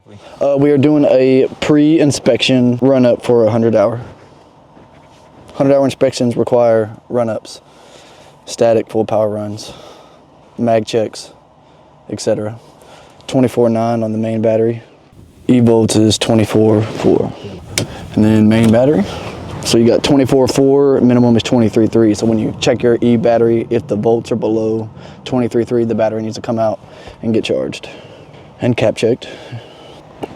We are doing a pre-inspection run-up for 100-hour. 100-hour inspections require run-ups, static full power runs, mag checks, etc. 24.9 on the main battery. E-volts is 24.4. And then main battery. So you got 24.4, minimum is 23.3. So when you check your E battery, if the volts are below 23.3, the battery needs to come out and get charged. And cap checked.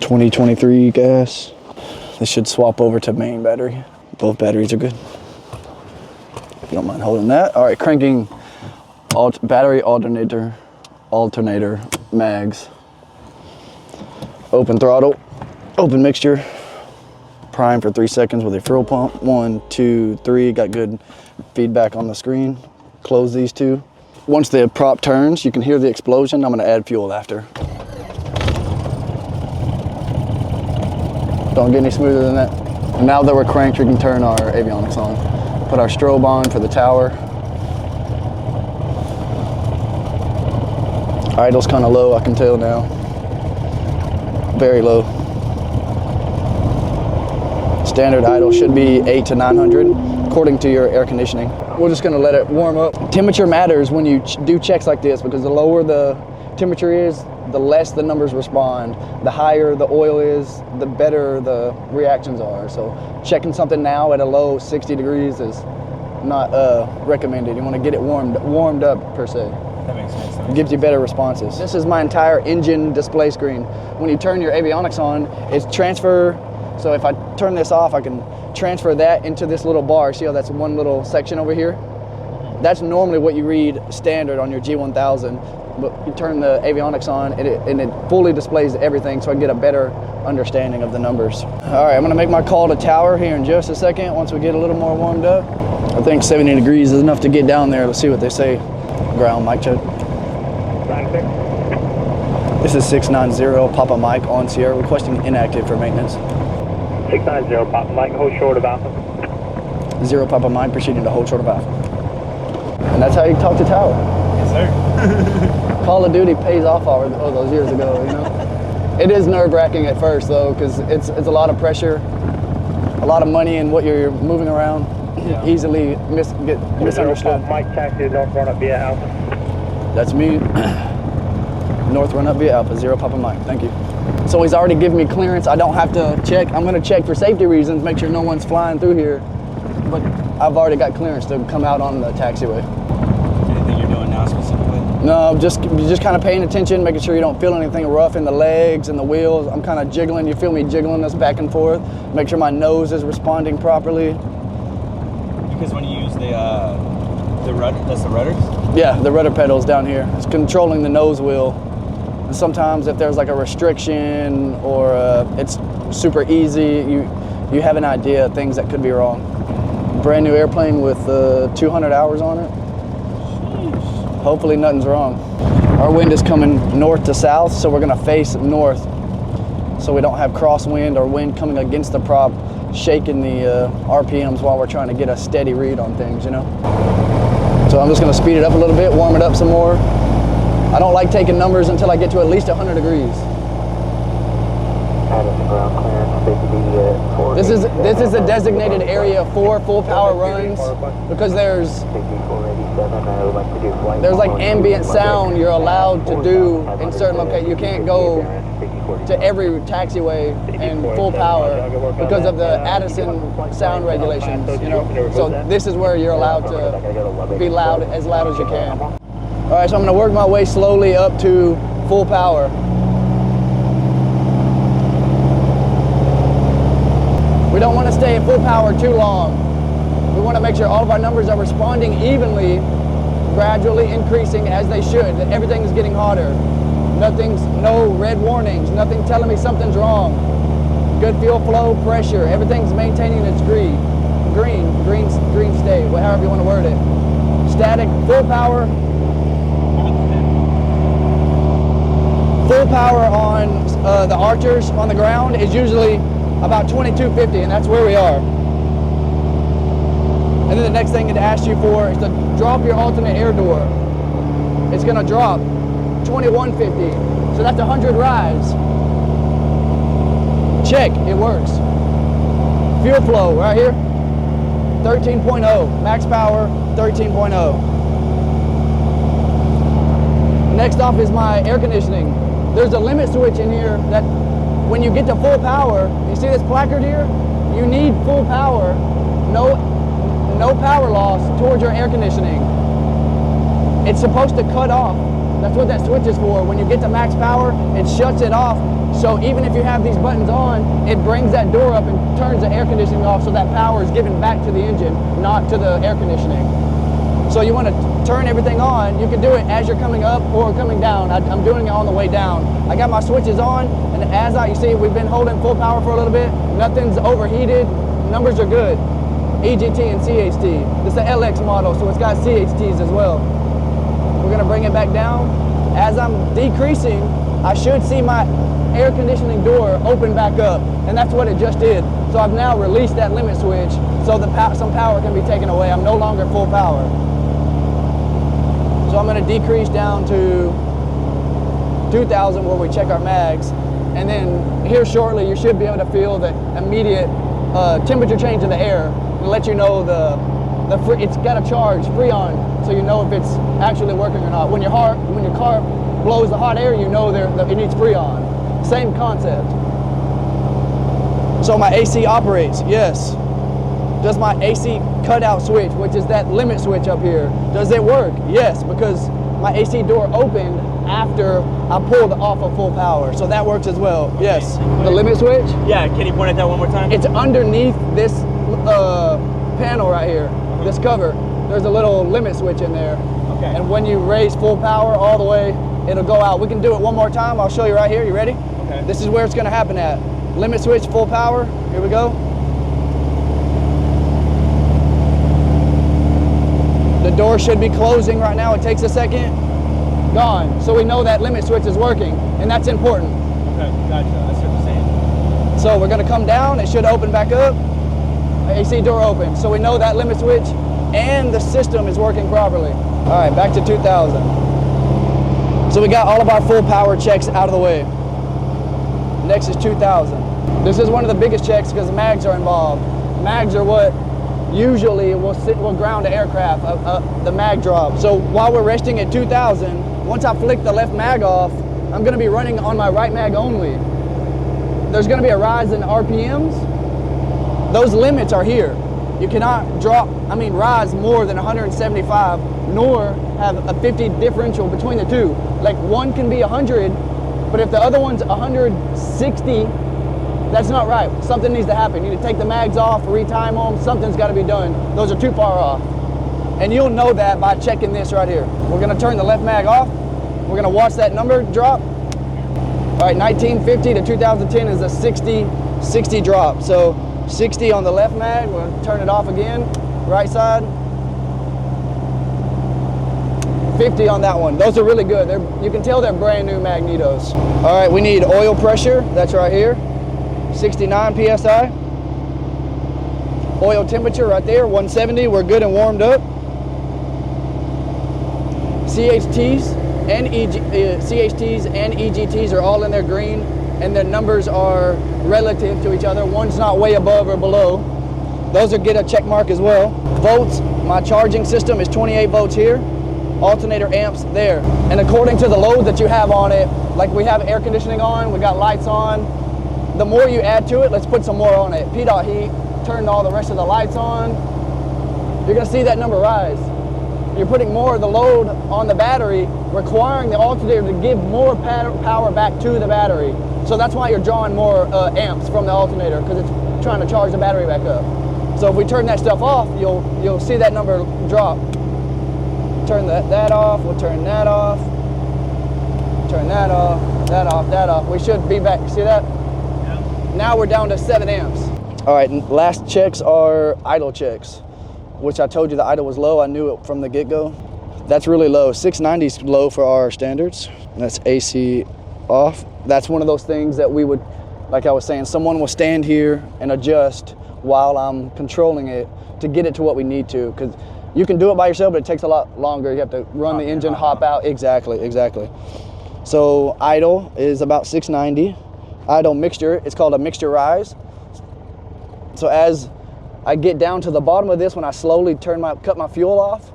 2023 gas. This should swap over to main battery. Both batteries are good. If you don't mind holding that. All right, cranking battery alternator, mags. Open throttle, open mixture. Prime for 3 seconds with a fuel pump. 1, 2, 3, got good feedback on the screen. Close these two. Once the prop turns, you can hear the explosion. I'm gonna add fuel after. Don't get any smoother than that. And now that we're cranked, we can turn our avionics on. Put our strobe on for the tower. Idle's kind of low, I can tell now. Very low. Standard idle should be 800 to 900, according to your air conditioning. We're just gonna let it warm up. Temperature matters when you do checks like this, because the lower the temperature is, the less the numbers respond. The higher the oil is, the better the reactions are. So checking something now at a low 60 degrees is not recommended. You wanna get it warmed up per se. That makes sense. It gives you better responses. This is my entire engine display screen. When you turn your avionics on, it's transfer. So if I turn this off, I can transfer that into this little bar. See how that's one little section over here? That's normally what you read standard on your G1000. But you turn the avionics on and it fully displays everything, so I get a better understanding of the numbers. All right, I'm gonna make my call to tower here in just a second once we get a little more warmed up. I think 70 degrees is enough to get down there. Let's see what they say. Ground mic check. This is 690 Papa Mike on Sierra, requesting inactive for maintenance. 690 Papa Mike, hold short of Alpha. 0 Papa Mike, proceeding to hold short of Alpha. And that's how you talk to tower. Yes, sir. Call of Duty pays off all those years ago, you know? It is nerve-wracking at first, though, because it's a lot of pressure, a lot of money in what you're moving around. Yeah. Easily get misunderstood. Mike, taxi North run up via Alpha. That's me. North run up via Alpha, 0 Papa Mike, thank you. So he's already given me clearance. I don't have to check. I'm gonna check for safety reasons, make sure no one's flying through here. But I've already got clearance to come out on the taxiway. Anything you're doing now specifically? No, just kind of paying attention, making sure you don't feel anything rough in the legs and the wheels. I'm kind of jiggling. You feel me jiggling this back and forth. Make sure my nose is responding properly. Because when you use the rudder, that's the rudders? Yeah, the rudder pedals down here. It's controlling the nose wheel. And sometimes if there's like a restriction or it's super easy, you have an idea of things that could be wrong. Brand new airplane with 200 hours on it. Sheesh. Hopefully nothing's wrong. Our wind is coming north to south, so we're gonna face north so we don't have crosswind or wind coming against the prop, shaking the RPMs while we're trying to get a steady read on things, you know? So I'm just gonna speed it up a little bit, warm it up some more. I don't like taking numbers until I get to at least 100 degrees. This is a designated area for full power runs because there's like ambient sound you're allowed to do in certain locations. You can't go to every taxiway in full power because of the Addison sound regulations, you know. So this is where you're allowed to be loud as you can. All right, so I'm gonna work my way slowly up to full power. We don't want to stay at full power too long. We want to make sure all of our numbers are responding evenly, gradually increasing as they should. That everything is getting hotter. No red warnings, nothing telling me something's wrong. Good fuel flow, pressure, everything's maintaining its green state, however you want to word it. Static, full power. Full power on the archers on the ground is usually about 2250, and that's where we are. And then the next thing it asks you for is to drop your alternate air door. It's gonna drop 2150, so that's 100 rise. check, it works. Fuel flow right here, 13.0, max power, 13.0. Next off is my air conditioning. There's a limit switch in here that when you get to full power, you see this placard here? You need full power, no power loss towards your air conditioning. It's supposed to cut off. That's what that switch is for. When you get to max power, it shuts it off. So even if you have these buttons on, it brings that door up and turns the air conditioning off so that power is given back to the engine, not to the air conditioning. So you want to turn everything on. You can do it as you're coming up or coming down. I'm doing it on the way down. I got my switches on, and as you see, we've been holding full power for a little bit. Nothing's overheated. Numbers are good. EGT and CHT. It's the LX model, so it's got CHTs as well. We're gonna bring it back down. As I'm decreasing, I should see my air conditioning door open back up, and that's what it just did. So I've now released that limit switch so some power can be taken away. I'm no longer full power. So I'm gonna decrease down to 2,000 where we check our mags, and then here shortly you should be able to feel the immediate temperature change in the air and let you know it's got a charge, Freon, so you know if it's actually working or not. When your car blows the hot air, you know it needs Freon. Same concept. So my AC operates, yes. Does my AC cutout switch, which is that limit switch up here, does it work? Yes, because my AC door opened after I pulled off of full power. So that works as well, yes. The limit switch? Yeah, can you point at that one more time? It's underneath this panel right here, this cover. There's a little limit switch in there. Okay. And when you raise full power all the way, it'll go out. We can do it one more time. I'll show you right here. You ready? Okay. This is where it's gonna happen at. Limit switch, full power. Here we go. The door should be closing right now. It takes a second. Gone. So we know that limit switch is working, and that's important. Okay, gotcha. That's what you're saying. So we're gonna come down. It should open back up. AC door open. So we know that limit switch and the system is working properly. All right, back to 2,000. So we got all of our full power checks out of the way. Next is 2,000. This is one of the biggest checks because mags are involved. Mags are what usually will ground the aircraft, the mag drop. So while we're resting at 2,000, once I flick the left mag off, I'm gonna be running on my right mag only. There's gonna be a rise in RPMs. Those limits are here. You cannot rise more than 175, nor have a 50 differential between the two. Like one can be 100, but if the other one's 160, that's not right. Something needs to happen. You need to take the mags off, retime them, something's gotta be done. Those are too far off. And you'll know that by checking this right here. We're gonna turn the left mag off. We're gonna watch that number drop. All right, 1950 to 2010 is a 60 drop. So 60 on the left mag, we'll turn it off again, right side. 50 on that one. Those are really good. You can tell they're brand new Magnetos. All right, we need oil pressure, that's right here, 69 PSI. Oil temperature right there, 170, we're good and warmed up. CHTs and EGTs are all in their green, and their numbers are relative to each other. One's not way above or below. Those are get a check mark as well. Volts, my charging system is 28 volts here. Alternator amps there. And according to the load that you have on it, like we have air conditioning on, we got lights on. The more you add to it, let's put some more on it. PDOT heat, turn all the rest of the lights on. You're gonna see that number rise. You're putting more of the load on the battery, requiring the alternator to give more power back to the battery. So that's why you're drawing more amps from the alternator, because it's trying to charge the battery back up. So if we turn that stuff off, you'll see that number drop. Turn that off, we'll turn that off, turn that off, that off, that off. We should be back, see that? Yeah. Now we're down to 7 amps. All right, last checks are idle checks, which I told you the idle was low. I knew it from the get-go. That's really low. 690 is low for our standards. That's AC off. That's one of those things that we would, like I was saying, someone will stand here and adjust while I'm controlling it to get it to what we need to. Because you can do it by yourself, but it takes a lot longer. You have to run the engine, hop out. Exactly. So idle is about 690. idle mixture. It's called a mixture rise. So as I get down to the bottom of this, when I slowly cut my fuel off,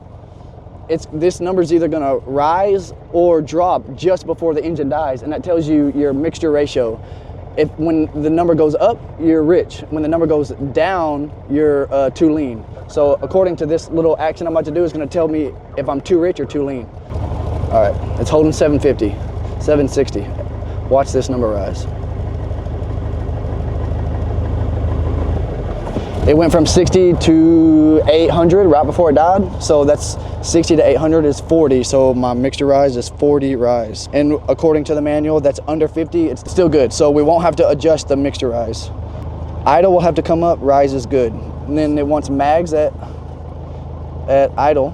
this number's either gonna rise or drop just before the engine dies, and that tells you your mixture ratio. When the number goes up, you're rich. When the number goes down, you're too lean. So according to this little action I'm about to do, is gonna tell me if I'm too rich or too lean. All right, it's holding 750, 760. Watch this number rise. It went from 60 to 800 right before it died. So that's 60 to 800 is 40. So my mixture rise is 40 rise. And according to the manual, that's under 50, it's still good. So we won't have to adjust the mixture rise. Idle will have to come up, rise is good. And then it wants mags at idle.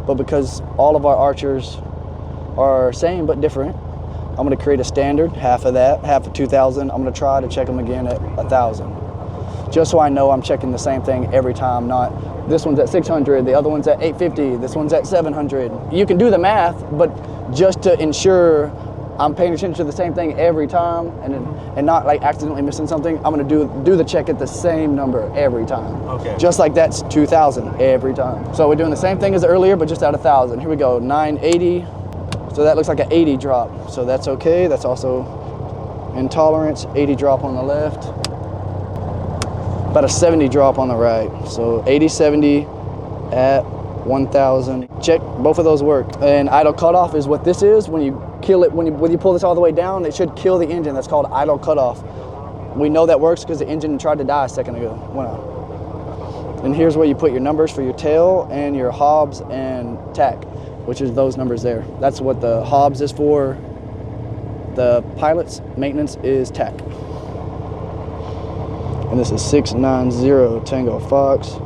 But because all of our archers are same but different, I'm gonna create a standard, half of that, half of 2,000. I'm gonna try to check them again at 1,000. Just so I know I'm checking the same thing every time, not this one's at 600, the other one's at 850, this one's at 700. You can do the math, but just to ensure I'm paying attention to the same thing every time and not like accidentally missing something, I'm gonna do the check at the same number every time. Okay. Just like that's 2,000 every time. So we're doing the same thing as earlier, but just at 1,000. Here we go, 980. So that looks like an 80 drop. So that's okay, that's also in tolerance, 80 drop on the left. About a 70 drop on the right. So 80, 70 at 1,000. Check, both of those work. And idle cutoff is what this is. When you kill it, when you pull this all the way down, it should kill the engine. That's called idle cutoff. We know that works because the engine tried to die a second ago. Wow. And here's where you put your numbers for your tail and your hobs and tack, which is those numbers there. That's what the hobs is for. The pilot's maintenance is tack. And this is 690 Tango Fox.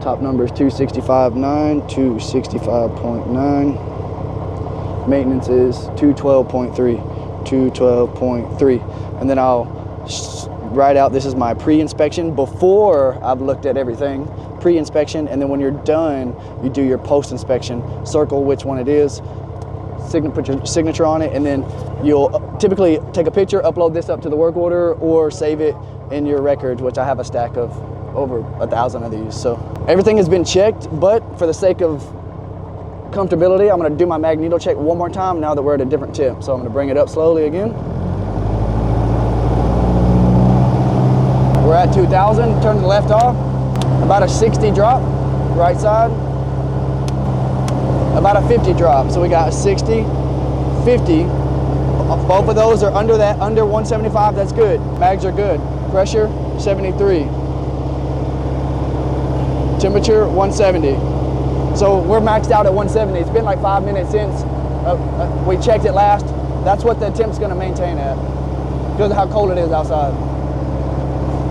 Top number is 265.9, 265.9. Maintenance is 212.3, 212.3. And then I'll write out, this is my pre-inspection before I've looked at everything. Pre-inspection, and then when you're done, you do your post-inspection. Circle which one it is, put your signature on it, and then you'll typically take a picture, upload this up to the work order, or save it in your records, which I have a stack of over 1,000 of these. So everything has been checked, but for the sake of comfortability, I'm gonna do my Magneto check one more time now that we're at a different tip. So I'm gonna bring it up slowly again. We're at 2,000, turn the left off. About a 60 drop, right side. About a 50 drop. So we got a 60, 50. Both of those are under 175, that's good. Mags are good. Pressure, 73. Temperature, 170. So we're maxed out at 170. It's been like 5 minutes since we checked it last. That's what the temp's gonna maintain at, because of how cold it is outside.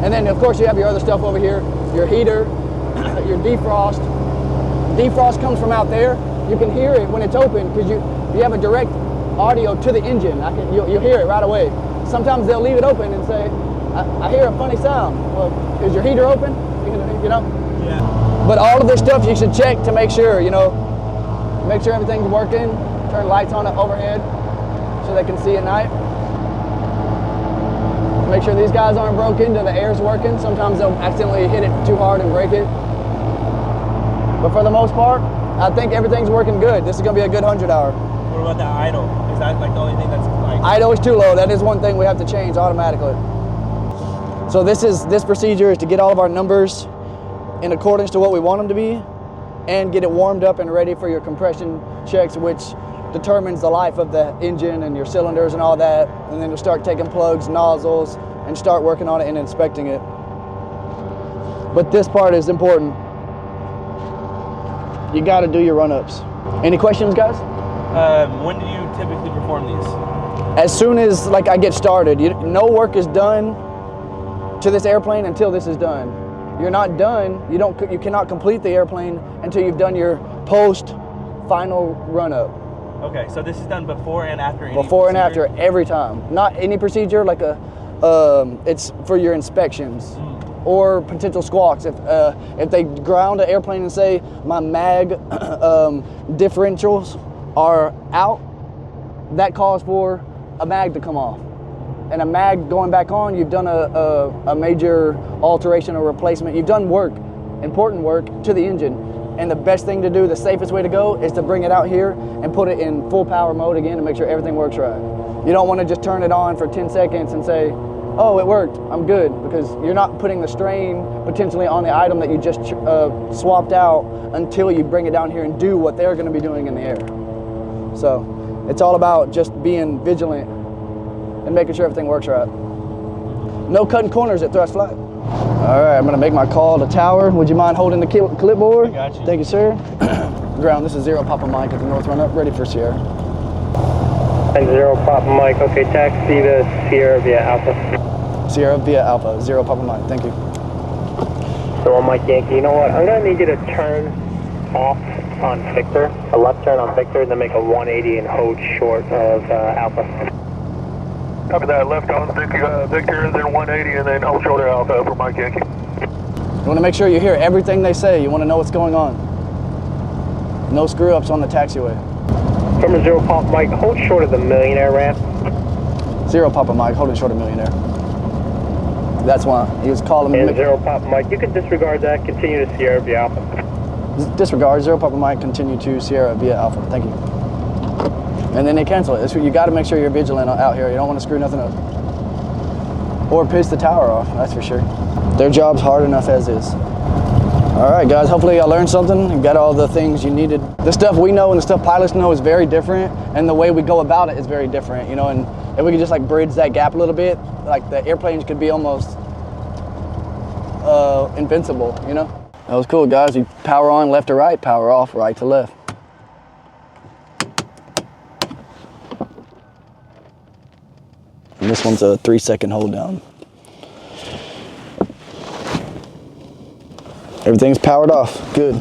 And then of course you have your other stuff over here, your heater, your defrost. Defrost comes from out there. You can hear it when it's open because you have a direct audio to the engine. You'll hear it right away. Sometimes they'll leave it open and say, I hear a funny sound. Well, is your heater open? You know? Yeah. But all of this stuff you should check to make sure, make sure everything's working. Turn lights on overhead so they can see at night. Make sure these guys aren't broke into, the air's working. Sometimes they'll accidentally hit it too hard and break it. But for the most part, I think everything's working good. This is gonna be a good 100-hour. What about the idle? Is that like the only thing that's like... Idle is too low. That is one thing we have to change automatically. So this procedure is to get all of our numbers in accordance to what we want them to be and get it warmed up and ready for your compression checks, which determines the life of the engine and your cylinders and all that. And then you'll start taking plugs, nozzles, and start working on it and inspecting it. But this part is important. You gotta do your run-ups. Any questions, guys? When do you typically perform these? As soon as I get started. No work is done to this airplane until this is done. You're not done. You cannot complete the airplane until you've done your post final run-up. Okay, so this is done before and after any Before and procedure? after every time. Not any procedure, it's for your inspections or potential squawks. If they ground an airplane and say my mag differentials are out, that calls for a mag to come off. and a mag going back on, you've done a major alteration or replacement. You've done work, important work to the engine. And the best thing to do, the safest way to go, is to bring it out here and put it in full power mode again to make sure everything works right. You don't want to just turn it on for 10 seconds and say, oh, it worked, I'm good, because you're not putting the strain potentially on the item that you just swapped out until you bring it down here and do what they're going to be doing in the air. So it's all about just being vigilant and making sure everything works right. No cutting corners at thrust flight. All right, I'm going to make my call to tower. Would you mind holding the clipboard? I got you. Thank you, sir. Ground, this is 0 Papa Mike at the north run up, ready for Sierra. 0 Papa Mike, okay, taxi to Sierra via Alpha. Sierra via Alpha, 0 Papa Mike, thank you. So 1 Mike Yankee, you know what, I'm going to need you to turn off on Victor, a left turn on Victor, and then make a 180 and hold short of Alpha. Copy that, left on Victor, and then 180, and then hold shoulder Alpha for Mike Yankee. You want to make sure you hear everything they say. You want to know what's going on. No screw-ups on the taxiway. From 0 Papa Mike, hold short of the Millionaire ramp. 0 Papa Mike, holding short of Millionaire. That's why he was calling me. And 0 Papa Mike, you can disregard that, continue to Sierra via Alpha. Disregard, 0 Papa Mike, continue to Sierra via Alpha, thank you. And then they cancel it. You got to make sure you're vigilant out here. You don't want to screw nothing up. Or piss the tower off, that's for sure. Their job's hard enough as is. All right, guys, hopefully y'all learned something and got all the things you needed. The stuff we know and the stuff pilots know is very different, and the way we go about it is very different, you know, and if we could just like bridge that gap a little bit, like the airplanes could be almost invincible, you know? That was cool, guys. You power on left to right, power off right to left. And this one's a 3-second hold down. Everything's powered off, good.